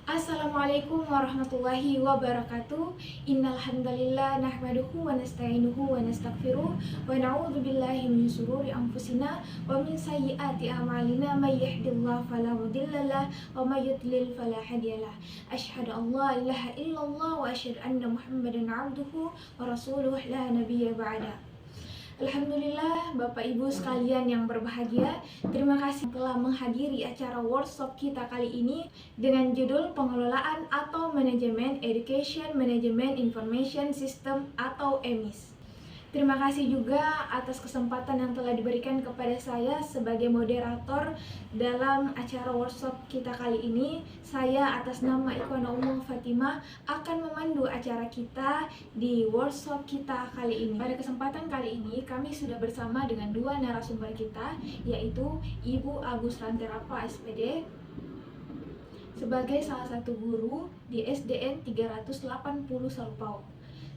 Assalamualaikum warahmatullahi wabarakatuh. Innal hamdalillah nahmaduhu wa nasta'inuhu wa nastaghfiruh wa na'udzu billahi min shururi anfusina wa min sayyiati a'malina may yahdihillahu fala mudhillalah wa may yudlil fala hadiyalah. Asyhadu an la ilaha illallah wa asyhadu anna Muhammadan 'abduhu wa rasuluh la nabiyya ba'da. Alhamdulillah, Bapak Ibu sekalian yang berbahagia, terima kasih telah menghadiri acara workshop kita kali ini dengan judul Pengelolaan atau Manajemen Education Management Information System atau EMIS. Terima kasih juga atas kesempatan yang telah diberikan kepada saya sebagai moderator dalam acara workshop kita kali ini. Saya atas nama Ikhwana Ummul Fatimah akan memandu acara kita di workshop kita kali ini. Pada kesempatan kali ini kami sudah bersama dengan dua narasumber kita, yaitu Ibu Agus Ranterapa SPD sebagai salah satu guru di SDN 380 Salupau,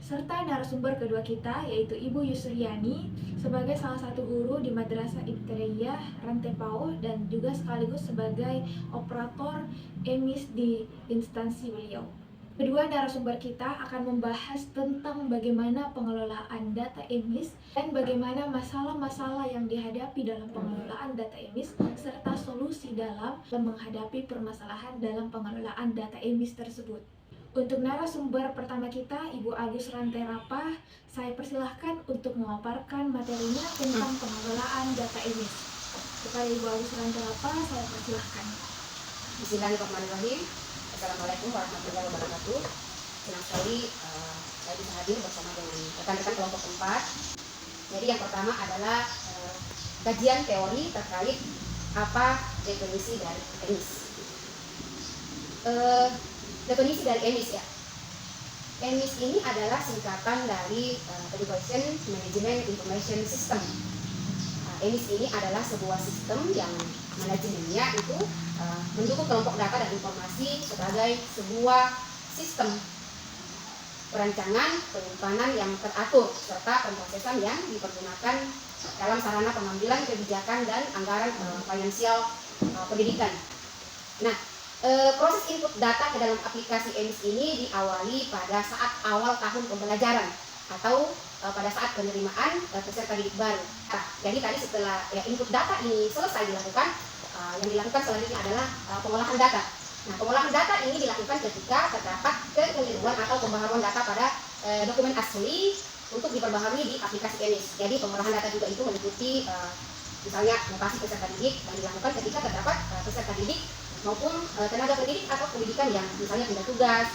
serta narasumber kedua kita yaitu Ibu Yusriani sebagai salah satu guru di Madrasah Ibtidaiyah Rantepao dan juga sekaligus sebagai operator EMIS di instansi beliau. Kedua narasumber kita akan membahas tentang bagaimana pengelolaan data EMIS dan bagaimana masalah-masalah yang dihadapi dalam pengelolaan data EMIS serta solusi dalam menghadapi permasalahan dalam pengelolaan data EMIS tersebut. Untuk narasumber pertama kita, Ibu Agus Ranterapa, saya persilahkan untuk memaparkan materinya tentang pengelolaan data EMIS. Kepada Ibu Agus Ranterapa, saya persilahkan. Bismillahirrahmanirrahim. Assalamualaikum warahmatullahi wabarakatuh. Senang sekali saya bisa hadir bersama dengan rekan-rekan kelompok 4. Jadi yang pertama adalah kajian teori terkait apa definisi dari EMIS. Definisi dari EMIS ya. EMIS ini adalah singkatan dari Education Management Information System. EMIS ini adalah sebuah sistem yang manajemennya itu mendukung kelompok data dan informasi sebagai sebuah sistem perancangan penyimpanan yang teratur serta pemrosesan yang dipergunakan dalam sarana pengambilan kebijakan dan anggaran finansial pendidikan. Nah, proses input data ke dalam aplikasi EMIS ini diawali pada saat awal tahun pembelajaran atau pada saat penerimaan peserta didik baru. Nah, jadi tadi setelah input data ini selesai dilakukan, yang dilakukan selanjutnya adalah pengolahan data. Nah, pengolahan data ini dilakukan ketika terdapat kekeliruan atau pembaharuan data pada dokumen asli untuk diperbaharui di aplikasi EMIS. Jadi pengolahan data juga itu meliputi misalnya mutasi peserta didik yang dilakukan ketika terdapat peserta didik maupun tenaga pendidik atau pendidikan yang misalnya pindah tugas,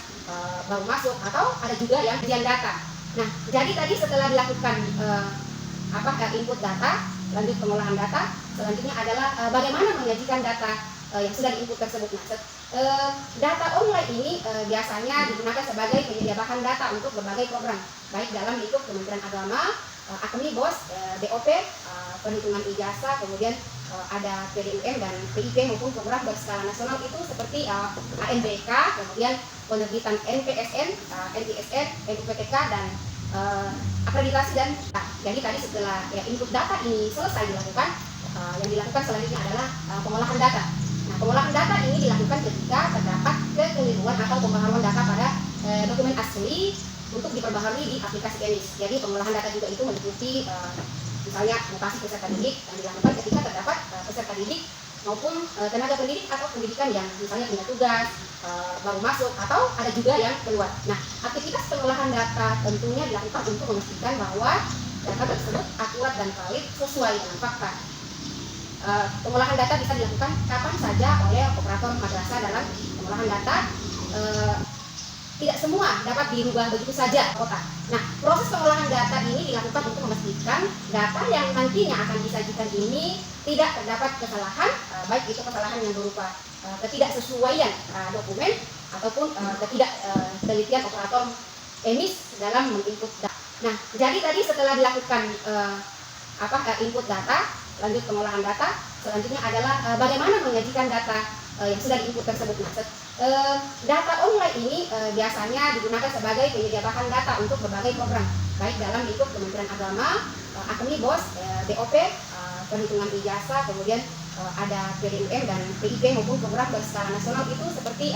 baru masuk, atau ada juga yang ujian data. Nah, jadi tadi setelah dilakukan input data, lanjut pengolahan data, selanjutnya adalah bagaimana menyajikan data yang sudah diinput tersebut. Nah, data online ini biasanya digunakan sebagai penyedia bahan data untuk berbagai program, baik dalam lingkup Kementerian Agama, AKMI, BOS, DOP, perhitungan ijazah, kemudian ada PDUM dan PIP maupun program berskala nasional itu seperti ANBK, kemudian penerbitan NPSN, NTSN, NUPTK dan akreditasi dan jadi tadi setelah input data ini selesai dilakukan, yang dilakukan selanjutnya adalah pengolahan data. Nah, pengolahan data ini dilakukan ketika terdapat kekeliruan atau pembaharuan data pada dokumen asli untuk diperbaharui di aplikasi EMIS. Jadi pengolahan data juga itu meliputi misalnya mutasi peserta didik yang dilakukan ketika terdapat peserta didik maupun tenaga pendidik atau pendidikan yang misalnya pindah tugas, baru masuk, atau ada juga yang keluar. Nah, aktivitas pengolahan data tentunya dilakukan untuk memastikan bahwa data tersebut akurat dan valid sesuai dengan fakta. Pengolahan data bisa dilakukan kapan saja oleh operator madrasah dalam pengolahan data. Tidak semua dapat dirubah begitu saja kota. Nah, proses pengolahan data ini dilakukan untuk memastikan data yang nantinya akan disajikan ini tidak terdapat kesalahan, baik itu kesalahan yang berupa ketidaksesuaian dokumen ataupun ketidaktelitian operator EMIS dalam menginput data. Nah, jadi tadi setelah dilakukan input data, lanjut pengolahan data, selanjutnya adalah bagaimana menyajikan data yang sudah diinput tersebut. Nah, data online ini biasanya digunakan sebagai penyedia bahan data untuk berbagai program, baik dalam lingkup Kementerian Agama, AKMI, BOS, DOP, perhitungan ijazah, kemudian ada PDUM dan PIP maupun program berskala nasional itu seperti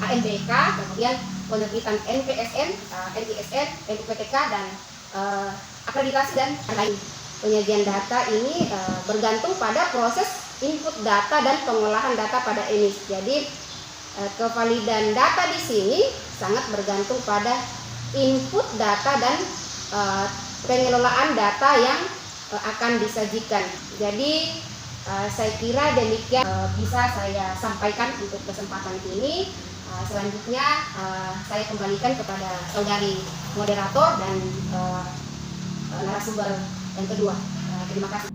ANBK, kemudian penerbitan NPSN, NISN, NUPTK, dan akreditasi dan lain. Penyajian data ini bergantung pada proses input data dan pengolahan data pada EMIS. Jadi kevalidan data di sini sangat bergantung pada input data dan pengelolaan data yang akan disajikan. Jadi saya kira demikian bisa saya sampaikan untuk kesempatan ini. Selanjutnya saya kembalikan kepada saudari moderator dan narasumber yang kedua. Terima kasih.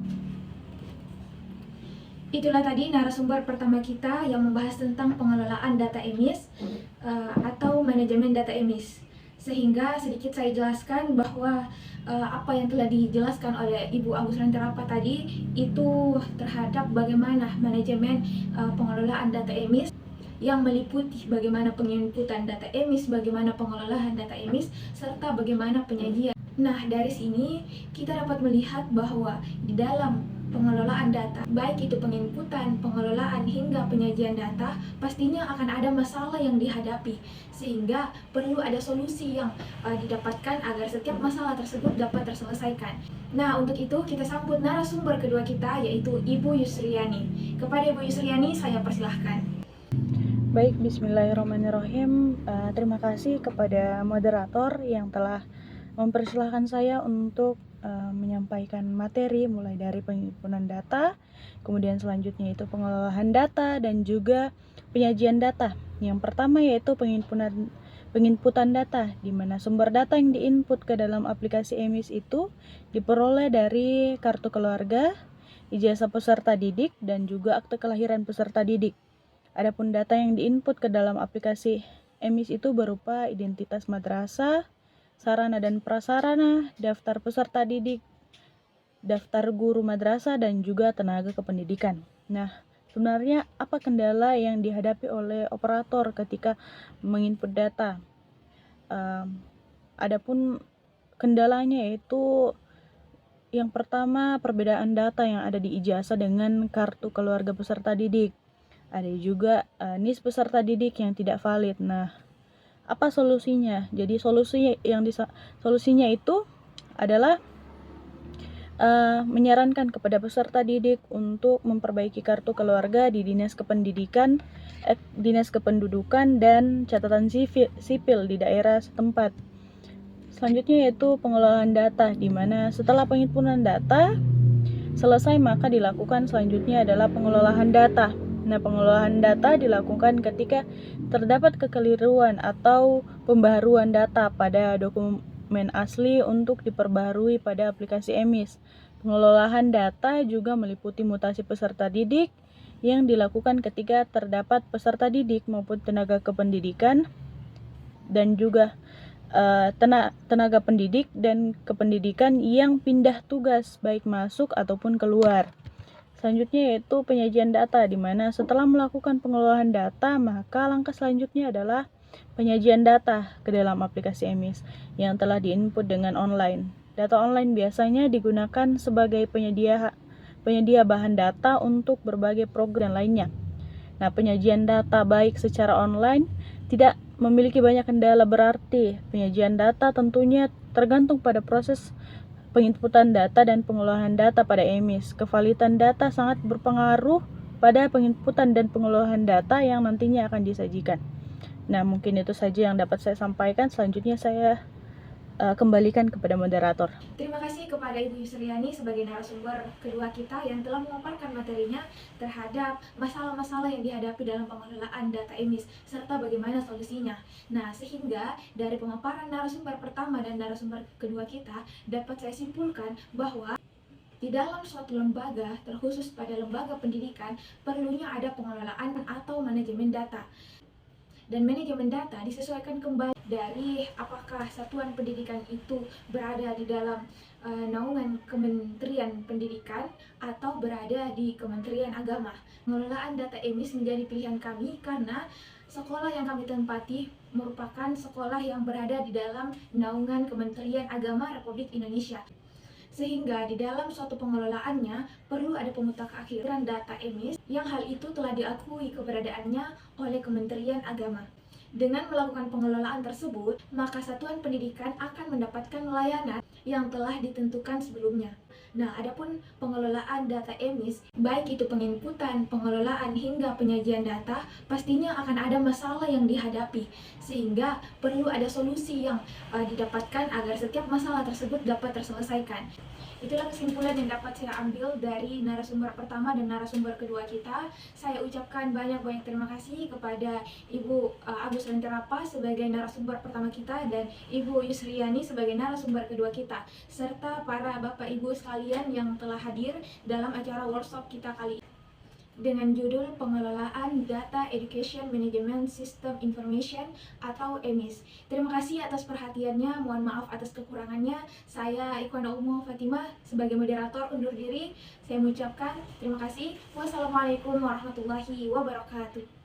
Itulah tadi narasumber pertama kita yang membahas tentang pengelolaan data EMIS atau manajemen data EMIS. Sehingga sedikit saya jelaskan bahwa apa yang telah dijelaskan oleh Ibu Agus Rantirapa tadi itu terhadap bagaimana manajemen pengelolaan data EMIS yang meliputi bagaimana penginputan data EMIS, bagaimana pengelolaan data EMIS, serta bagaimana penyajian. Nah, dari sini kita dapat melihat bahwa di dalam pengelolaan data, baik itu penginputan, pengelolaan, hingga penyajian data, pastinya akan ada masalah yang dihadapi, sehingga perlu ada solusi yang didapatkan agar setiap masalah tersebut dapat terselesaikan. Nah, untuk itu kita sambut narasumber kedua kita, yaitu Ibu Yusriani. Kepada Ibu Yusriani, saya persilahkan. Baik, bismillahirrahmanirrahim. Terima kasih kepada moderator yang telah mempersilahkan saya untuk menyampaikan materi mulai dari penghimpunan data, kemudian selanjutnya itu pengelolaan data dan juga penyajian data. Yang pertama yaitu penginputan data, di mana sumber data yang diinput ke dalam aplikasi EMIS itu diperoleh dari kartu keluarga, ijazah peserta didik, dan juga akte kelahiran peserta didik. Adapun data yang diinput ke dalam aplikasi EMIS itu berupa identitas madrasah, sarana dan prasarana, daftar peserta didik, daftar guru madrasah, dan juga tenaga kependidikan. Nah, sebenarnya apa kendala yang dihadapi oleh operator ketika menginput data? Adapun kendalanya yaitu yang pertama, perbedaan data yang ada di ijazah dengan kartu keluarga peserta didik. Ada juga NIS peserta didik yang tidak valid. Nah, apa solusinya? Jadi solusinya itu adalah menyarankan kepada peserta didik untuk memperbaiki kartu keluarga di Dinas Kependidikan, Dinas Kependudukan, dan catatan sipil di daerah setempat. Selanjutnya yaitu pengelolaan data, di mana setelah penghimpunan data selesai maka dilakukan selanjutnya adalah pengelolaan data. Nah, pengelolaan data dilakukan ketika terdapat kekeliruan atau pembaharuan data pada dokumen asli untuk diperbarui pada aplikasi EMIS. Pengelolaan data juga meliputi mutasi peserta didik yang dilakukan ketika terdapat peserta didik maupun tenaga kependidikan dan juga tenaga pendidik dan kependidikan yang pindah tugas baik masuk ataupun keluar. Selanjutnya yaitu penyajian data, di mana setelah melakukan pengelolaan data, maka langkah selanjutnya adalah penyajian data ke dalam aplikasi EMIS yang telah diinput dengan online. Data online biasanya digunakan sebagai penyedia bahan data untuk berbagai program lainnya. Nah, penyajian data baik secara online tidak memiliki banyak kendala, berarti penyajian data tentunya tergantung pada proses penginputan data dan pengelolaan data pada EMIS. Kevalidan data sangat berpengaruh pada penginputan dan pengelolaan data yang nantinya akan disajikan. Nah, mungkin itu saja yang dapat saya sampaikan. Selanjutnya saya kembalikan kepada moderator. Terima kasih kepada Ibu Yusriani sebagai narasumber kedua kita yang telah memaparkan materinya terhadap masalah-masalah yang dihadapi dalam pengelolaan data EMIS serta bagaimana solusinya. Nah, sehingga dari pemaparan narasumber pertama dan narasumber kedua kita dapat saya simpulkan bahwa di dalam suatu lembaga, terkhusus pada lembaga pendidikan, perlunya ada pengelolaan atau manajemen data. Dan manajemen data disesuaikan kembali dari apakah satuan pendidikan itu berada di dalam naungan Kementerian Pendidikan atau berada di Kementerian Agama. Pengelolaan data EMIS menjadi pilihan kami karena sekolah yang kami tempati merupakan sekolah yang berada di dalam naungan Kementerian Agama Republik Indonesia. Sehingga di dalam suatu pengelolaannya perlu ada pemutakakhiran data EMIS yang hal itu telah diakui keberadaannya oleh Kementerian Agama. Dengan melakukan pengelolaan tersebut, maka satuan pendidikan akan mendapatkan layanan yang telah ditentukan sebelumnya. Nah, adapun pengelolaan data EMIS, baik itu penginputan, pengelolaan hingga penyajian data, pastinya akan ada masalah yang dihadapi, sehingga perlu ada solusi yang didapatkan agar setiap masalah tersebut dapat terselesaikan. Itulah kesimpulan yang dapat saya ambil dari narasumber pertama dan narasumber kedua kita. Saya ucapkan banyak-banyak terima kasih kepada Ibu Agus Lenterapa sebagai narasumber pertama kita dan Ibu Yusriani sebagai narasumber kedua kita, serta para Bapak Ibu sekalian yang telah hadir dalam acara workshop kita kali ini dengan judul Pengelolaan Data Education Management System Information atau EMIS. Terima kasih atas perhatiannya, mohon maaf atas kekurangannya. Saya Ikhwana Ummu Fatimah sebagai moderator undur diri. Saya mengucapkan terima kasih. Wassalamualaikum warahmatullahi wabarakatuh.